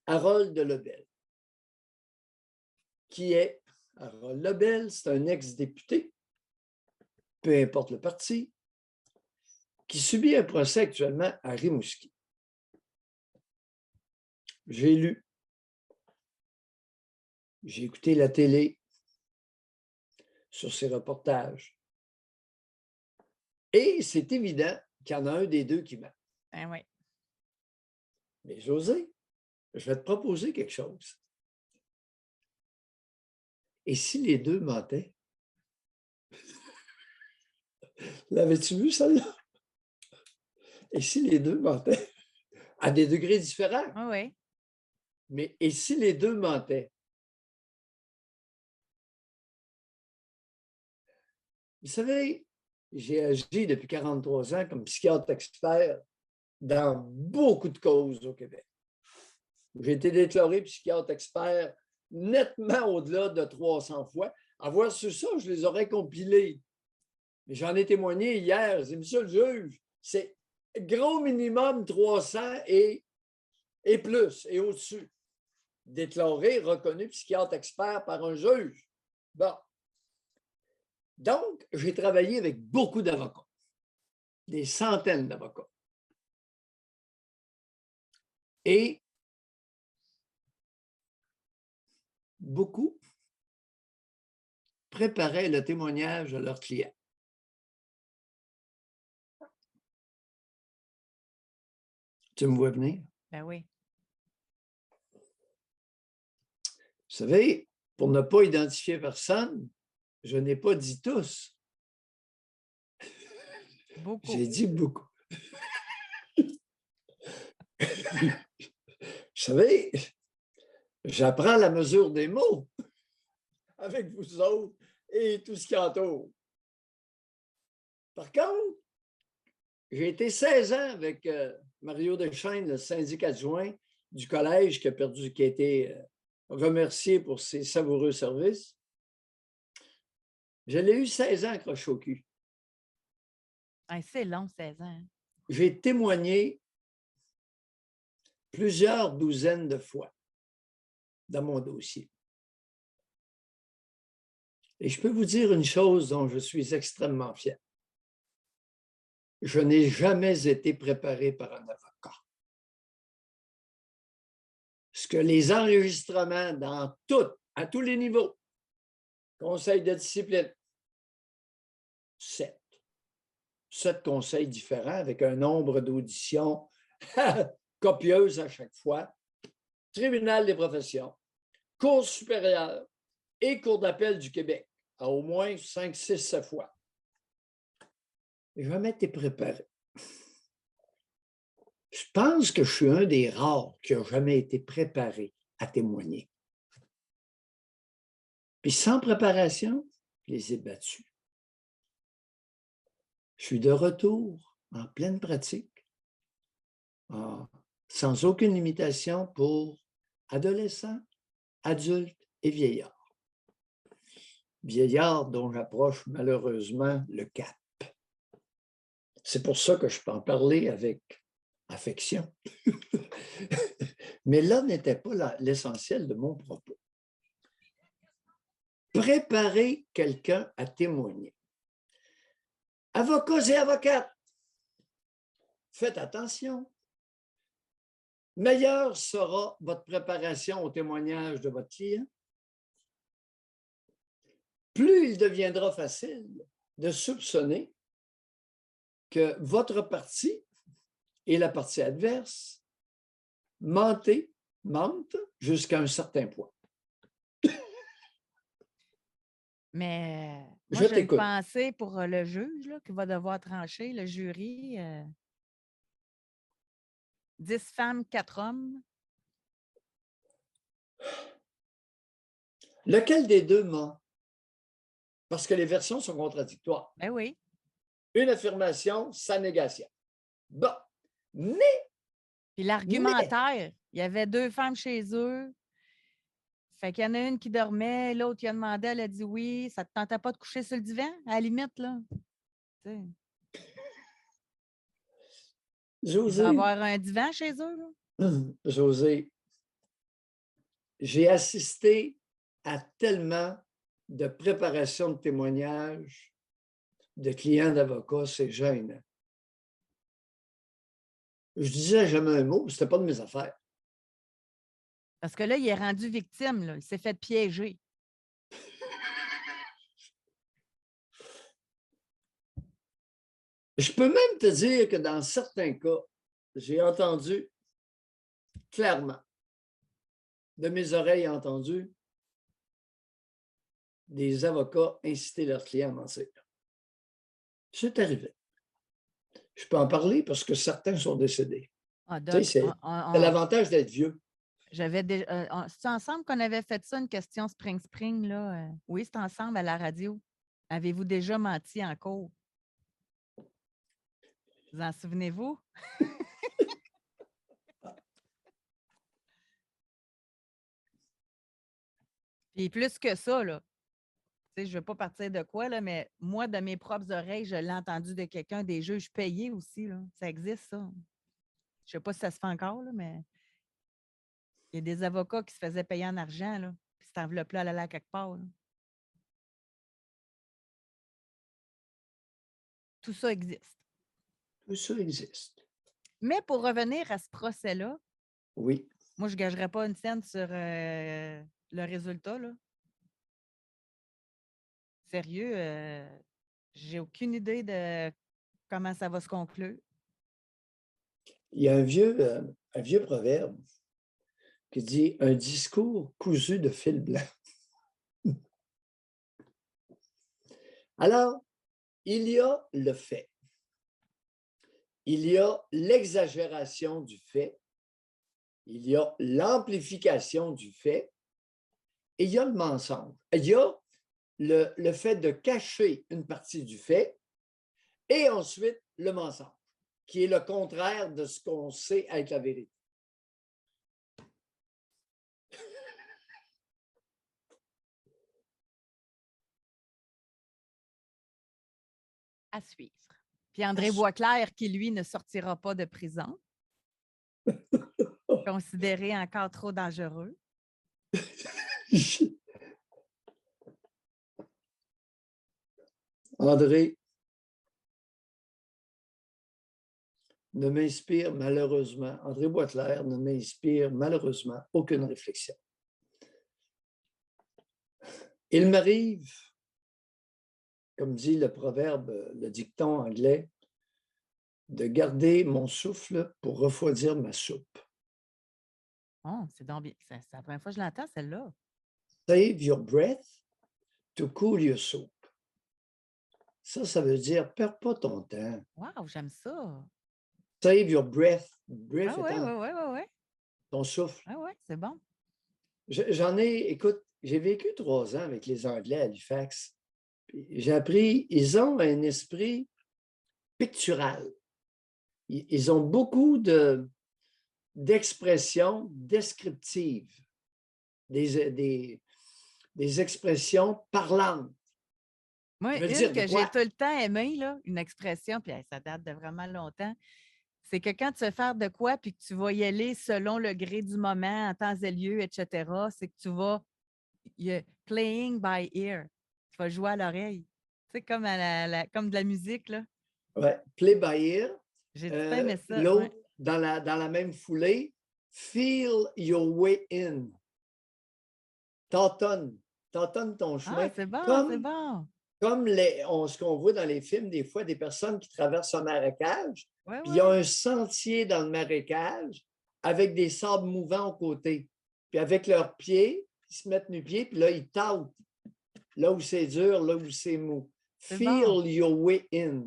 Harold Lebel. Qui est Harold Lebel? C'est un ex-député, peu importe le parti, qui subit un procès actuellement à Rimouski. J'ai lu, j'ai écouté la télé sur ses reportages. Et c'est évident qu'il y en a un des deux qui ment. Ben oui. Mais José, je vais te proposer quelque chose. Et si les deux mentaient? L'avais-tu vu, celle-là? Et si les deux mentaient? À des degrés différents. Oui, oui. Mais et si les deux mentaient? Vous savez, j'ai agi depuis 43 ans comme psychiatre expert dans beaucoup de causes au Québec. J'ai été déclaré psychiatre expert nettement au-delà de 300 fois. Avoir su ça, je les aurais compilés. Mais j'en ai témoigné hier. J'ai dit, monsieur le juge, c'est gros minimum 300 et plus, et au-dessus. Déclaré, reconnu psychiatre expert par un juge. Bon. Donc, j'ai travaillé avec beaucoup d'avocats, des centaines d'avocats. Et beaucoup préparaient le témoignage de leurs clients. Tu me vois venir? Ben oui. Vous savez, pour ne pas identifier personne, je n'ai pas dit tous. Beaucoup. J'ai dit beaucoup. Vous savez, j'apprends la mesure des mots avec vous autres et tout ce qui entoure. Par contre, j'ai été 16 ans avec Mario Deschaines, le syndic adjoint du collège qui a été remercié pour ses savoureux services. Je l'ai eu 16 ans accroché au cul. Ah, c'est long, 16 ans. Hein? J'ai témoigné plusieurs douzaines de fois dans mon dossier. Et je peux vous dire une chose dont je suis extrêmement fier. Je n'ai jamais été préparé par un avocat. Ce que les enregistrements à tous les niveaux, conseil de discipline, 7 conseils différents avec un nombre d'auditions copieuses à chaque fois, tribunal des professions, Cour supérieure et Cour d'appel du Québec, à au moins 5, 6, 7 fois. J'ai jamais été préparé. Je pense que je suis un des rares qui n'a jamais été préparé à témoigner. Puis sans préparation, je les ai battus. Je suis de retour en pleine pratique, sans aucune limitation pour adolescents, adultes et vieillards. Vieillards dont j'approche malheureusement le cap. C'est pour ça que je peux en parler avec affection. Mais là n'était pas l'essentiel de mon propos. Préparer quelqu'un à témoigner. Avocats et avocates, faites attention. Meilleure sera votre préparation au témoignage de votre client, plus il deviendra facile de soupçonner que votre partie et la partie adverse mentent jusqu'à un certain point. Mais moi, Je j'ai une t'écoute. pensée pour le juge là, qui va devoir trancher, le jury. 10 femmes, 4 hommes. Lequel des deux ment? Parce que les versions sont contradictoires. Ben oui. Une affirmation, sa négation. Bon, mais... Puis l'argumentaire, il y avait 2 femmes chez eux. Fait qu'il y en a une qui dormait, l'autre, il a demandé, elle a dit oui. Ça ne te tentait pas de coucher sur le divan, à la limite, là? T'sais. Il doit José, avoir un divan chez eux, là? José, j'ai assisté à tellement de préparation de témoignages de clients d'avocats, c'est gênant. Je disais jamais un mot, c'était pas de mes affaires. Parce que là, il est rendu victime, là. Il s'est fait piéger. Je peux même te dire que dans certains cas, j'ai entendu clairement, de mes oreilles entendues, des avocats inciter leurs clients à mentir. C'est arrivé. Je peux en parler parce que certains sont décédés. Ah, Tu sais, Doc, c'est l'avantage d'être vieux. c'est ensemble qu'on avait fait ça, une question Spring, là. Oui, c'est ensemble à la radio. Avez-vous déjà menti en cours? Vous en souvenez-vous? Puis plus que ça, là. Tu sais, je ne veux pas partir de quoi, là, mais moi, de mes propres oreilles, je l'ai entendu de quelqu'un, des juges payés aussi, là. Ça existe, ça. Je ne sais pas si ça se fait encore, là, mais il y a des avocats qui se faisaient payer en argent, là. Puis cette enveloppe-là, elle allait à quelque part, là. Tout ça existe. Tout ça existe. Mais pour revenir à ce procès-là, Oui. moi, je ne gagerais pas une scène sur le résultat, là. Sérieux, j'ai aucune idée de comment ça va se conclure. Il y a un vieux proverbe qui dit « un discours cousu de fil blanc ». Alors, il y a le fait. Il y a l'exagération du fait. Il y a l'amplification du fait. Et il y a le mensonge. Il y a le fait de cacher une partie du fait et ensuite le mensonge, qui est le contraire de ce qu'on sait être la vérité. À suivre. Puis André Boisclair, qui, lui, ne sortira pas de prison, considéré encore trop dangereux. André ne m'inspire malheureusement, André Boisclair ne m'inspire malheureusement aucune réflexion. Il m'arrive, comme dit le proverbe, le dicton anglais, de garder mon souffle pour refroidir ma soupe. Oh, c'est donc bien. C'est la première fois que je l'entends, celle-là. Save your breath to cool your soup. Ça veut dire, perds pas ton temps. Wow, j'aime ça. Save your breath. Breath Ah oui, étant oui, oui, oui, oui. ton souffle. Ah oui, c'est bon. Écoute, j'ai vécu 3 ans avec les Anglais à Halifax. J'ai appris, ils ont un esprit pictural. Ils ont beaucoup d'expressions descriptives, des expressions parlantes. Moi, une que j'ai tout le temps aimée, là, une expression, puis ça date de vraiment longtemps, c'est que quand tu veux faire de quoi, puis que tu vas y aller selon le gré du moment, en temps et lieu, etc., c'est que tu vas playing by ear. Tu vas jouer à l'oreille. Tu sais, comme, comme de la musique, là. Oui, play by ear. J'ai tout aimé ça. L'autre, dans la même foulée, feel your way in. Tâtonne ton chemin. Ah, c'est bon, c'est bon. Comme ce qu'on voit dans les films, des fois, des personnes qui traversent un marécage, Ouais, puis il y a un sentier dans le marécage avec des sables mouvants aux côtés. Puis avec leurs pieds, ils se mettent nu-pieds, puis là, ils tâtent là où c'est dur, là où c'est mou. Feel your way in.